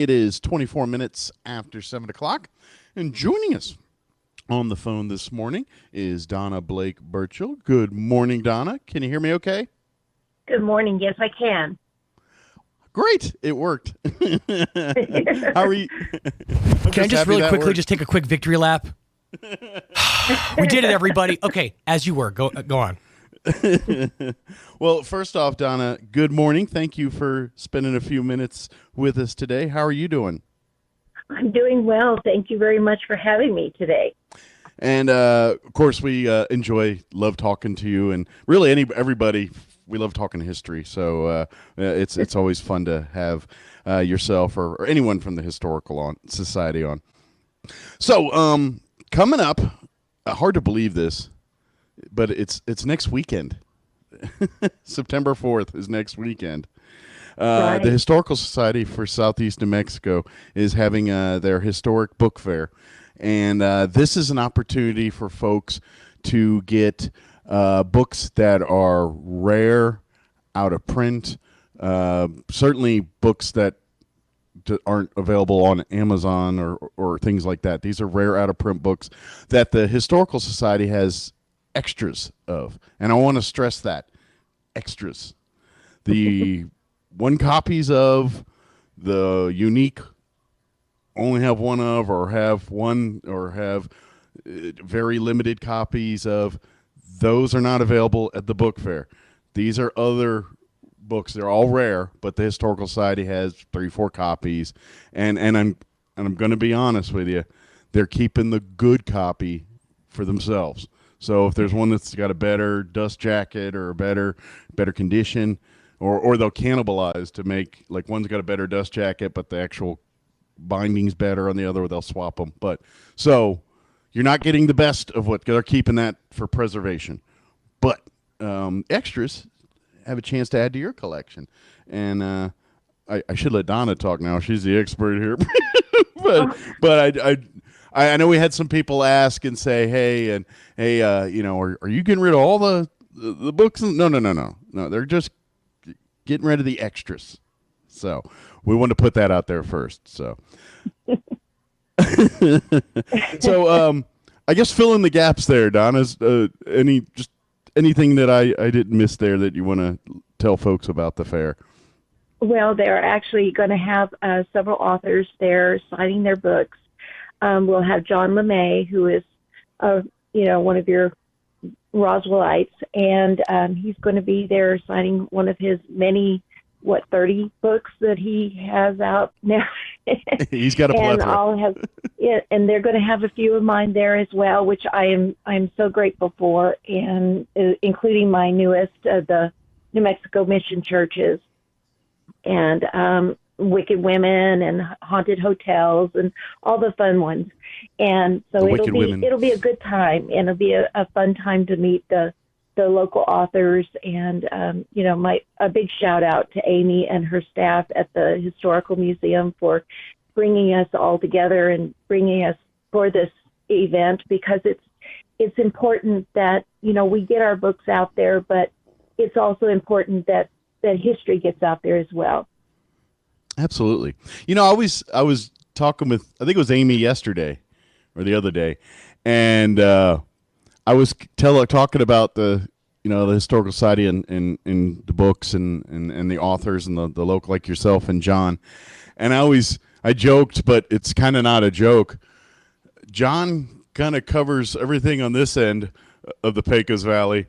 It is 24 minutes after 7 o'clock, and joining us on the phone this morning is Donna Blake Birchell. Good morning, Donna. Can you hear me okay? Good morning. Yes, I can. Great. It worked. How are you? I'm Can I just happy really that quickly worked. just take a quick victory lap? We did it, everybody. Okay, as you were. Go on. Well, first off, Donna, good morning. Thank you for spending a few minutes with us today. How are you doing? I'm doing well. Thank you very much for having me today. And of course, we love talking to you, and really everybody. We love talking history, so it's always fun to have yourself or anyone from the historical society on. So coming up, hard to believe this, but it's next weekend. September 4th is next weekend. Right. The Historical Society for Southeast New Mexico is having their historic book fair. And this is an opportunity for folks to get books that are rare, out of print, certainly books that aren't available on Amazon or things like that. These are rare, out of print books that the Historical Society has extras of. And I want to stress that extras. The one copies of, the unique, only have one of, or have one, or have very limited copies of, those are not available at the book fair. These are other books. They're all rare, but the Historical Society has 3-4 copies, and I'm going to be honest with you, they're keeping the good copy for themselves. So if there's one that's got a better dust jacket or a better condition, or they'll cannibalize to make, like, one's got a better dust jacket, but the actual binding's better on the other, they'll swap them. But so you're not getting the best of what they're keeping that for preservation. But extras have a chance to add to your collection. And I should let Donna talk now. She's the expert here. but I know we had some people ask and say, hey, are you getting rid of all the books? No. They're just getting rid of the extras. So we want to put that out there first. So, I guess fill in the gaps there, Donna's. Anything that I didn't miss there that you want to tell folks about the fair? Well, they're actually going to have several authors there signing their books. We'll have John LeMay, who is, one of your Roswellites, and he's going to be there signing one of his many, 30 books that he has out now. He's got a plethora. And they're going to have a few of mine there as well, which I'm so grateful for, and including my newest, the New Mexico Mission Churches, and Wicked Women and Haunted Hotels and all the fun ones. And so it'll be a good time, and it'll be a fun time to meet the local authors. And a big shout out to Amy and her staff at the Historical Museum for bringing us all together and bringing us for this event, because it's important that we get our books out there, but it's also important that history gets out there as well. Absolutely. I was talking with, I think it was Amy yesterday or the other day, and I was talking about the Historical Society and the books and the authors and the local, like yourself and John. And I joked, but it's kind of not a joke. John kind of covers everything on this end of the Pecos Valley,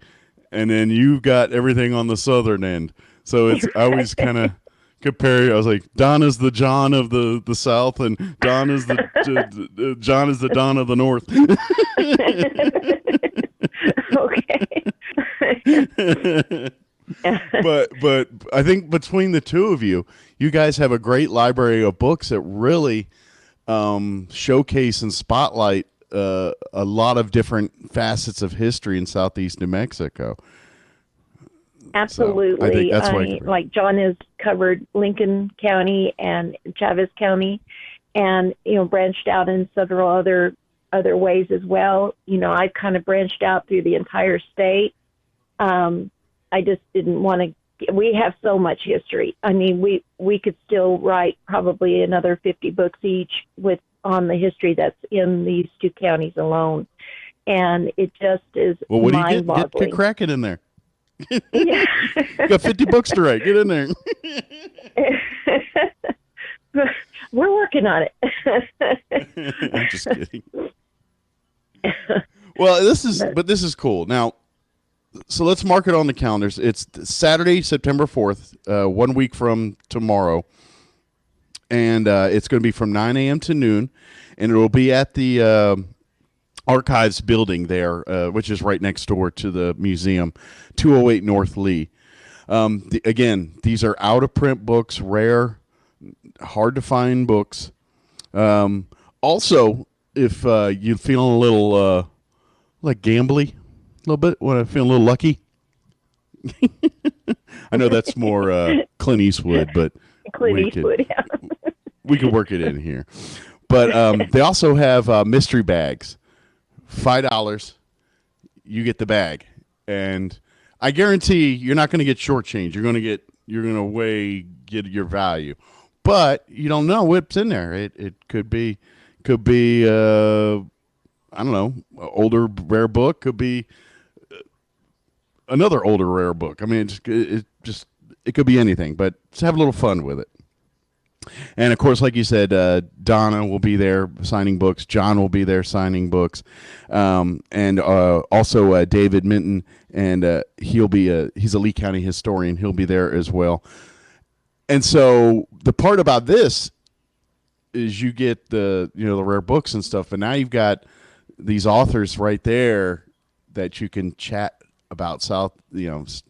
and then you've got everything on the southern end. So I always kind of compare. I was like, Donna's the John of the South, and John is the Don of the North. Okay. but I think between the two of you, you guys have a great library of books that really showcase and spotlight a lot of different facets of history in Southeast New Mexico. Absolutely. So I think that's why, like John has covered Lincoln County and Chavez County, and branched out in several other ways as well. I've kind of branched out through the entire state. I just didn't want to we have so much history. I mean, we could still write probably another 50 books each on the history that's in these two counties alone, and it just is Well, what do you mind-boggling. Get cracking in there. Yeah. You got 50 books to write. Get in there. We're working on it. I'm just kidding. Well, this is cool. Now, so let's mark it on the calendars. It's Saturday, September 4th, 1 week from tomorrow. And it's going to be from 9 a.m. to noon. And it will be at the Archives building there, which is right next door to the museum, 208 North Lee. Again, these are out-of-print books, rare, hard-to-find books. Also, if you're feeling a little like gambly, a little bit, want to feel a little lucky. I know that's more Clint Eastwood, but we could work it in here. But they also have mystery bags. $5, you get the bag, and I guarantee you're not going to get shortchanged. You're going to get your value, but you don't know what's in there. It could be I don't know, older rare book, could be another older rare book. I mean, it could be anything, but just have a little fun with it. And of course, like you said, Donna will be there signing books. John will be there signing books, and also David Minton, and he's a Lee County historian. He'll be there as well. And so the part about this is you get the rare books and stuff, but now you've got these authors right there that you can chat about Southeast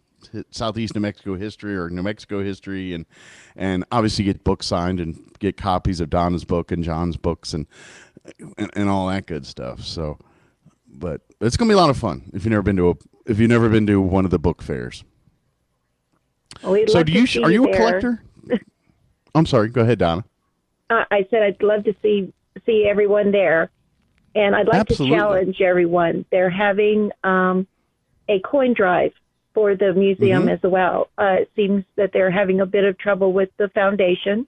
New Mexico history or New Mexico history, and obviously get books signed and get copies of Donna's book and John's books and all that good stuff. So, but it's gonna be a lot of fun if you've never been to one of the book fairs. Well, so are you a collector? I'm sorry. Go ahead, Donna. I said I'd love to see everyone there, and I'd like Absolutely. to challenge everyone. They're having a coin drive for the museum as well. It seems that they're having a bit of trouble with the foundation,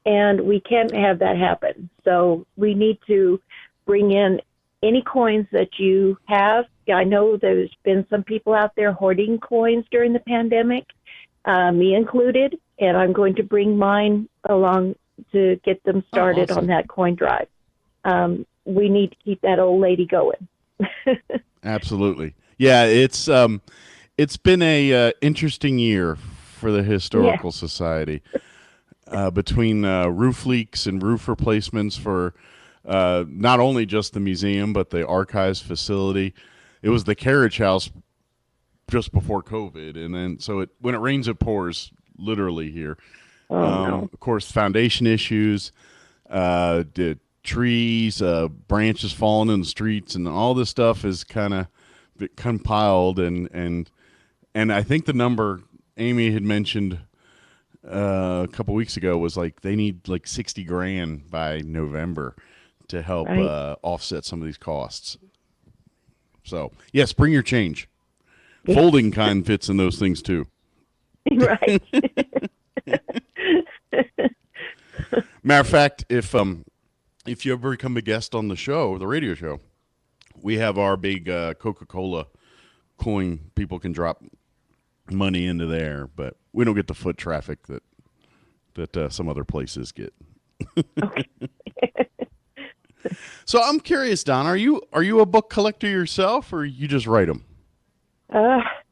and we can't have that happen. So we need to bring in any coins that you have. I know there's been some people out there hoarding coins during the pandemic, me included, and I'm going to bring mine along to get them started on that coin drive. We need to keep that old lady going. Absolutely. Yeah, it's been a interesting year for the Historical Society, between roof leaks and roof replacements for not only just the museum but the archives facility. It was the carriage house just before COVID, and then when it rains it pours, literally here. No. Of course, foundation issues, the trees, branches falling in the streets, and all this stuff is kind of compiled, and I think the number Amy had mentioned a couple weeks ago was like they need like $60,000 by November to help offset some of these costs. So yes, bring your change. Folding kind fits in those things too. Right. Matter of fact, if you ever become a guest on the show, the radio show, we have our big Coca-Cola coin. People can drop money into there, but we don't get the foot traffic that some other places get. So I'm curious, Don, are you a book collector yourself, or you just write them?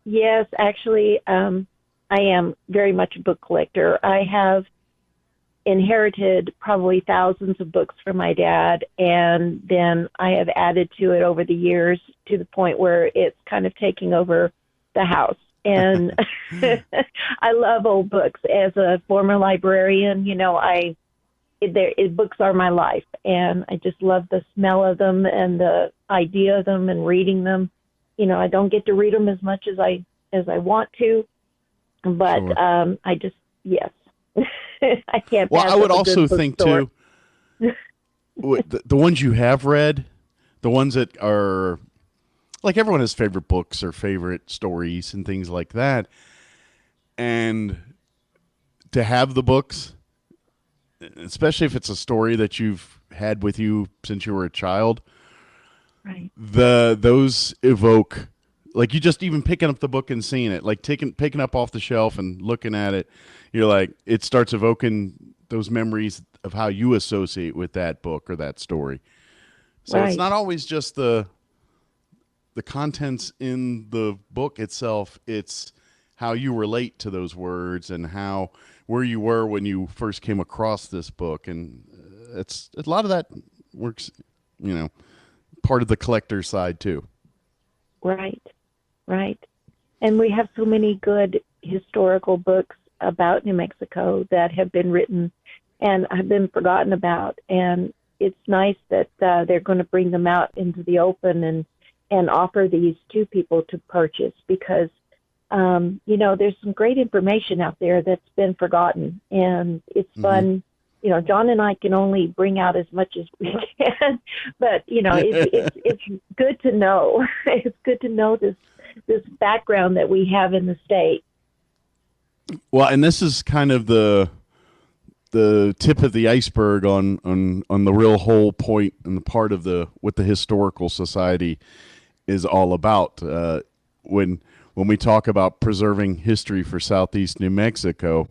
Yes, actually, I am very much a book collector. I have inherited probably thousands of books from my dad, and then I have added to it over the years to the point where it's kind of taking over the house. And I love old books. As a former librarian, books are my life, and I just love the smell of them and the idea of them and reading them. I don't get to read them as much as I want to, but sure. Yes. I can't. Well, I would also think too, the ones you have read, the ones that are like everyone has favorite books or favorite stories and things like that. And to have the books, especially if it's a story that you've had with you since you were a child, Right. those evoke, like, you just even picking up the book and seeing it, like picking up off the shelf and looking at it, you're like, it starts evoking those memories of how you associate with that book or that story. So it's Right. not always just the contents in the book itself, it's how you relate to those words and how where you were when you first came across this book. And it's a lot of that works, you know, part of the collector side too. Right. Right. And we have so many good historical books about New Mexico that have been written and have been forgotten about. And it's nice that they're going to bring them out into the open and offer these to people to purchase because, there's some great information out there that's been forgotten. And it's fun. John and I can only bring out as much as we can, but, it's good to know. It's good to know this background that we have in the state. Well, and this is kind of the tip of the iceberg on the real whole point and the part of what the historical society is all about. When we talk about preserving history for Southeast New Mexico,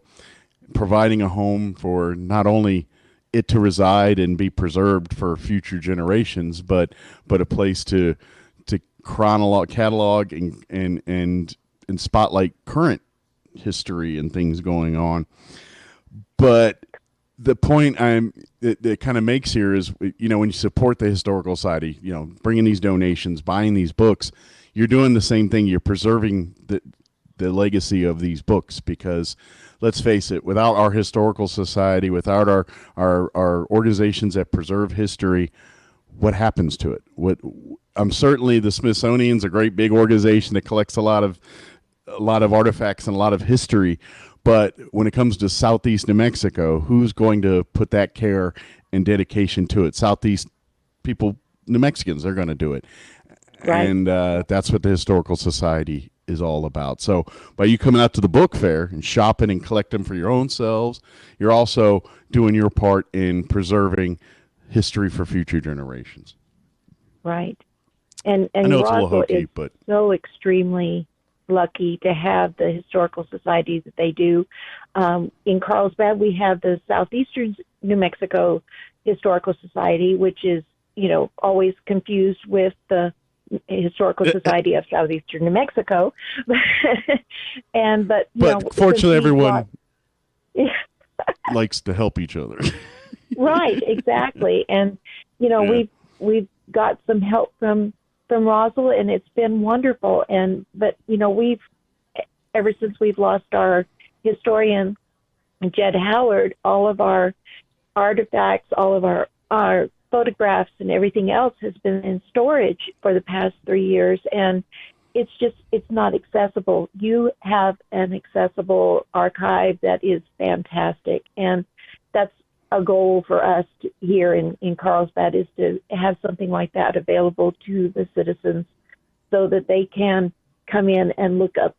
providing a home for not only it to reside and be preserved for future generations, but a place to catalog and spotlight current history and things going on. But the point that kind of makes here is, when you support the historical society, bringing these donations, buying these books, you're doing the same thing. You're preserving the legacy of these books, because let's face it, without our historical society, without our organizations that preserve history, what happens to it? Certainly the Smithsonian's a great big organization that collects a lot of artifacts and a lot of history. But when it comes to Southeast New Mexico, who's going to put that care and dedication to it? Southeast people, New Mexicans, they're going to do it. Right. And that's what the Historical Society is all about. So by you coming out to the book fair and shopping and collecting for your own selves, you're also doing your part in preserving history for future generations. Right. And I know it's a little Roswell hokey, is but so extremely lucky to have the historical society that they do. In Carlsbad, we have the Southeastern New Mexico Historical Society, which is, always confused with the Historical Society of Southeastern New Mexico. But fortunately, everyone yeah. likes to help each other. Right, exactly. And we've got some help from Roswell, and it's been wonderful. But we've, ever since we've lost our historian Jed Howard, all of our artifacts, all of our photographs and everything else has been in storage for the past 3 years, and it's not accessible. You have an accessible archive that is fantastic, and that's a goal for us here in Carlsbad, is to have something like that available to the citizens so that they can come in and look up,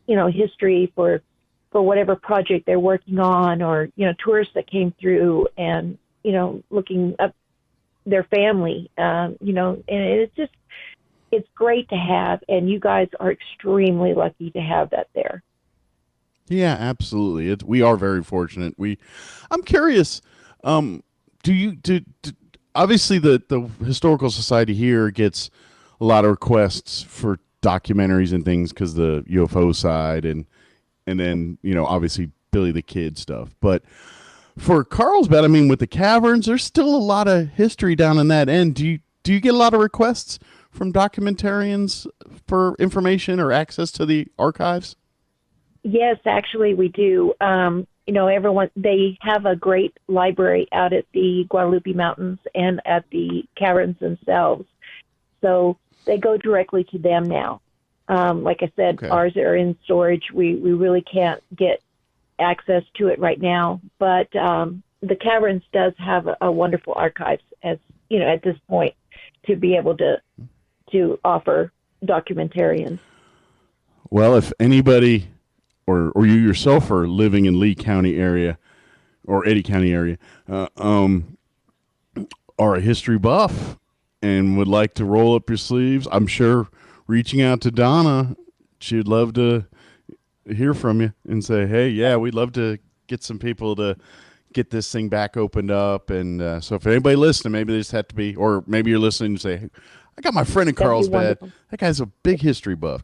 history for whatever project they're working on, or, tourists that came through and, looking up their family, and it's great to have, and you guys are extremely lucky to have that there. Yeah, absolutely. We are very fortunate. I'm curious. Obviously the Historical Society here gets a lot of requests for documentaries and things because the UFO side and then obviously Billy the Kid stuff. But for Carlsbad, I mean, with the caverns, there's still a lot of history down in that end. Do you get a lot of requests from documentarians for information or access to the archives? Yes, actually, we do. Everyone, they have a great library out at the Guadalupe Mountains and at the caverns themselves. So they go directly to them now. Like I said, Okay. Ours are in storage. We really can't get access to it right now. But the caverns does have a wonderful archives, as at this point, to be able to offer documentarians. Well, if anybody or you yourself are living in Lee County area or Eddy County area, are a history buff and would like to roll up your sleeves, I'm sure reaching out to Donna, she'd love to hear from you and say, hey, yeah, we'd love to get some people to get this thing back opened up. And so if anybody listening, maybe they just have to be, or maybe you're listening and say, hey, I got my friend in That'd be Carlsbad. wonderful. That guy's a big history buff.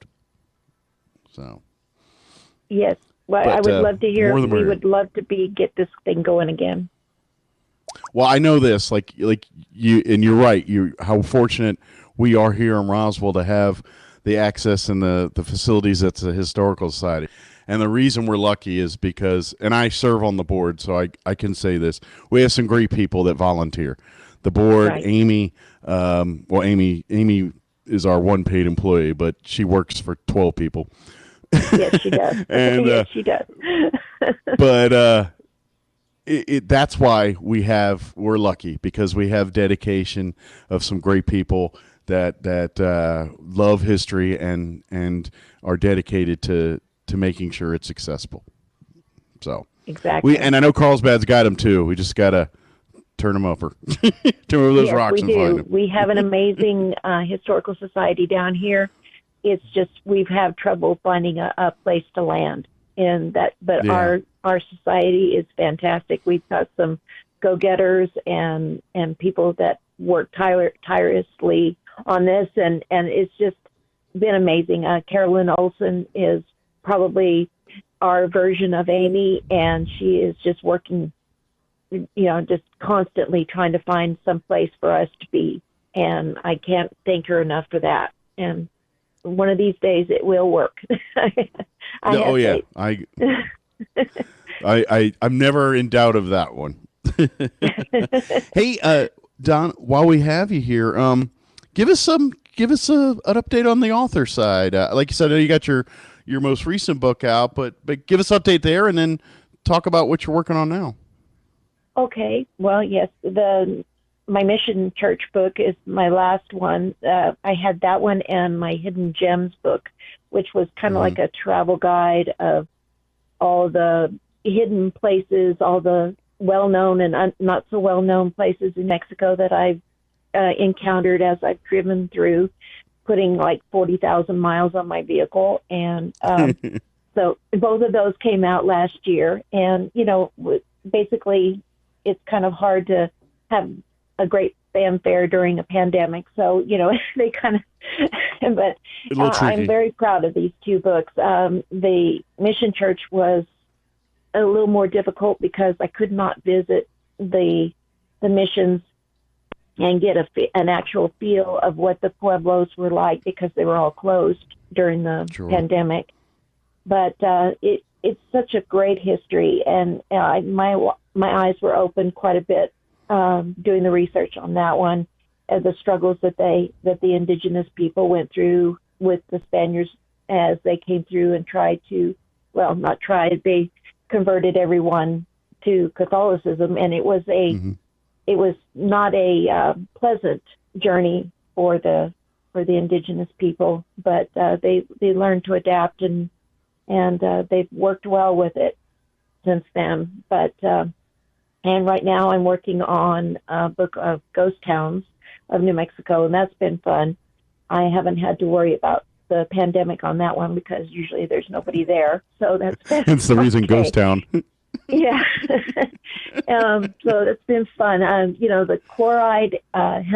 So, Yes. Well, but, I would love to hear. more the We merrier. would love to get this thing going again. Well, I know this, like you, and you're right. How fortunate we are here in Roswell to have the access and the facilities that's the historical society. And the reason we're lucky is because, and I serve on the board, so I can say this: we have some great people that volunteer. The board, Right. Amy, Amy is our one paid employee, but she works for 12 people. Yes, she does. And yes, she does. but that's why we're lucky, because we have dedication of some great people that love history and are dedicated to making sure it's accessible. So Exactly. and I know Carlsbad's got them too. We just gotta turn them over, turn over those Yes, rocks we and do. find them. We have an amazing historical society down here. It's just we've had trouble finding a place to land in that. But Yeah. our society is fantastic. We've got some go-getters and people that work tirelessly on this, and it's just been amazing. Carolyn Olson is probably our version of Amy, and she is just working, just constantly trying to find some place for us to be. And I can't thank her enough for that. And one of these days it will work. Oh yeah, I'm never in doubt of that one. Hey, Don, while we have you here, give us an update on the author side. Like you said, I know you got your most recent book out, but give us an update there, and then talk about what you're working on now. Okay. Well, yes, my Mission Church book is my last one. I had that one and my Hidden Gems book, which was kind of like a travel guide of all the hidden places, all the well-known and not so well-known places in Mexico that I've encountered as I've driven through, putting like 40,000 miles on my vehicle. And so both of those came out last year. And, basically it's kind of hard to have a great fanfare during a pandemic. So, they kind of, but I'm very proud of these two books. The Mission Church was a little more difficult because I could not visit the missions and get an actual feel of what the pueblos were like because they were all closed during the pandemic. But it's such a great history, and my eyes were opened quite a bit doing the research on that one, the struggles that the indigenous people went through with the Spaniards as they came through and they converted everyone to Catholicism, and it was it was not a pleasant journey for the indigenous people, but they learned to adapt and they've worked well with it since then. But and right now I'm working on a book of ghost towns of New Mexico, and that's been fun. I haven't had to worry about the pandemic on that one because usually there's nobody there. So that's the reason Ghost Town. Yeah. So it's been fun. The chloride was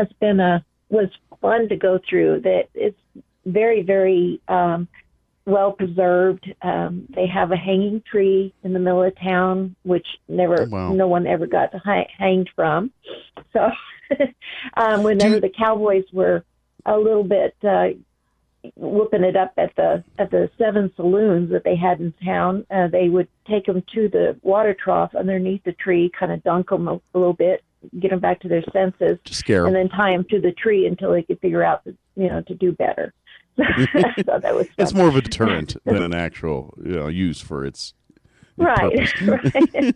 fun to go through. That it's very, very well preserved. They have a hanging tree in the middle of town, which no one ever got hanged from. So whenever the cowboys were a little bit whooping it up at the 7 saloons that they had in town, they would take them to the water trough underneath the tree, kind of dunk them a little bit, get them back to their senses, and then tie them to the tree until they could figure out to do better. So that was fun. It's more of a deterrent than an actual use for its purpose. Right.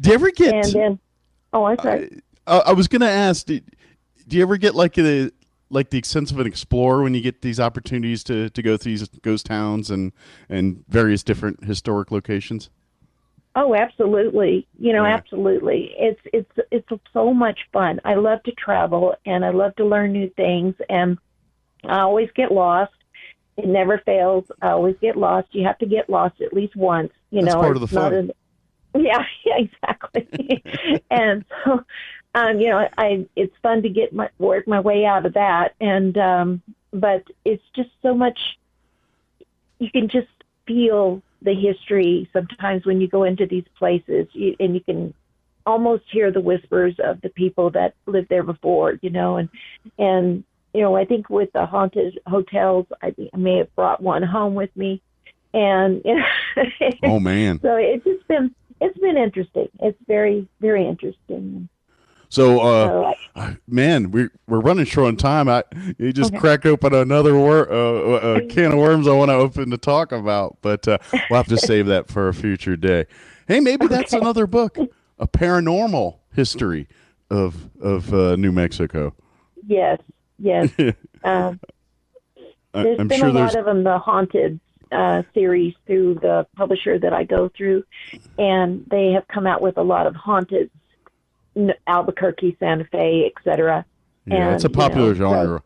Do you ever get? And then, I'm sorry. I was going to ask, do you ever get like like the sense of an explorer when you get these opportunities to go through these ghost towns and various different historic locations? Oh, absolutely. Yeah. Absolutely. It's so much fun. I love to travel and I love to learn new things, and I always get lost. It never fails. I always get lost. You have to get lost at least once. That's part of the it's not fun. yeah, yeah, exactly. And so, it's fun to work my way out of that. And but it's just so much. You can just feel the history sometimes when you go into these places, and you can almost hear the whispers of the people that lived there before. And I think with the haunted hotels, I may have brought one home with me, and Oh man! so it's been interesting. It's very, very interesting. So, man, we're running short on time. You just Okay. cracked open another can of worms I want to open to talk about, but we'll have to save that for a future day. Hey, maybe that's another book, a paranormal history of New Mexico. Yes, yes. Um, there's I'm been sure a there's lot of them, the haunted series through the publisher that I go through, and they have come out with a lot of haunted Albuquerque, Santa Fe, etc. yeah, it's a popular genre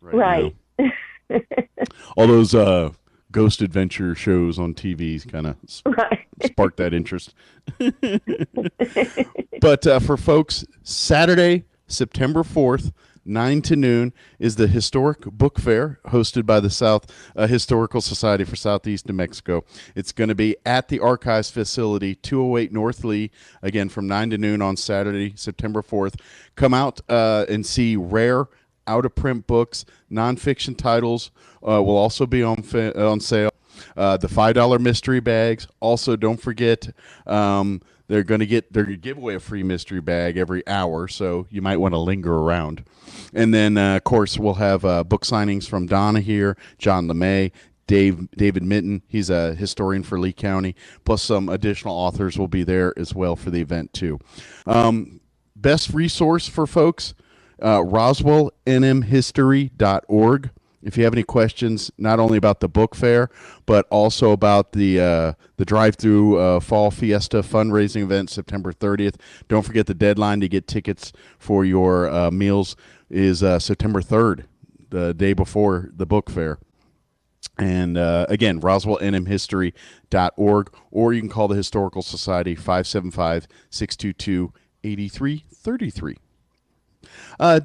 Right. now. All those ghost adventure shows on TV kind of Right. sparked that interest. But for folks, Saturday, September 4th, 9 to noon, is the Historic Book Fair hosted by the South Historical Society for Southeast New Mexico. It's going to be at the Archives Facility, 208 North Lee, again from 9 to noon on Saturday, September 4th. Come out and see rare out-of-print books. Nonfiction titles will also be on sale. The $5 mystery bags. Also, don't forget they're going to give away a free mystery bag every hour, so you might want to linger around. And then, of course, we'll have book signings from Donna here, John LeMay, David Minton. He's a historian for Lee County. Plus, some additional authors will be there as well for the event too. Best resource for folks, RoswellNMHistory.org. If you have any questions, not only about the book fair, but also about the drive-through fall fiesta fundraising event, September 30th. Don't forget the deadline to get tickets for your meals is September 3rd, the day before the book fair. And again, RoswellNMHistory.org, or you can call the Historical Society 575-622-8333.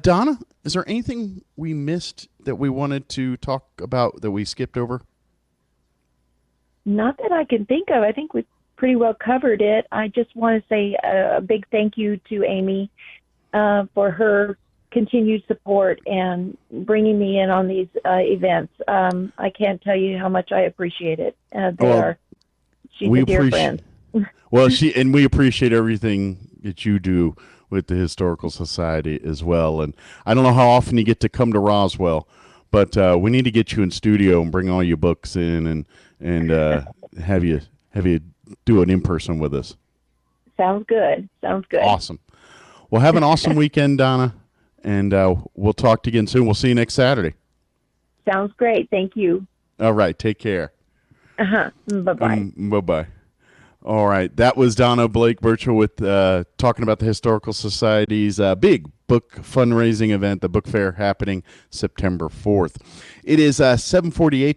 Donna, is there anything we missed that we wanted to talk about that we skipped over? Not that I can think of. I think we pretty well covered it. I just want to say a big thank you to Amy for her continued support and bringing me in on these events. I can't tell you how much I appreciate it. She's a dear friend. Well, we appreciate everything that you do with the Historical Society as well. And I don't know how often you get to come to Roswell, but we need to get you in studio and bring all your books in and have you do an in-person with us. Sounds good. Awesome. Well, have an awesome weekend, Donna, and we'll talk to you again soon. We'll see you next Saturday. Sounds great. Thank you. All right. Take care. Bye-bye. Bye-bye. All right, that was Donna Blake Birchell with talking about the Historical Society's big book fundraising event, the book fair happening September 4th. It is 7:48.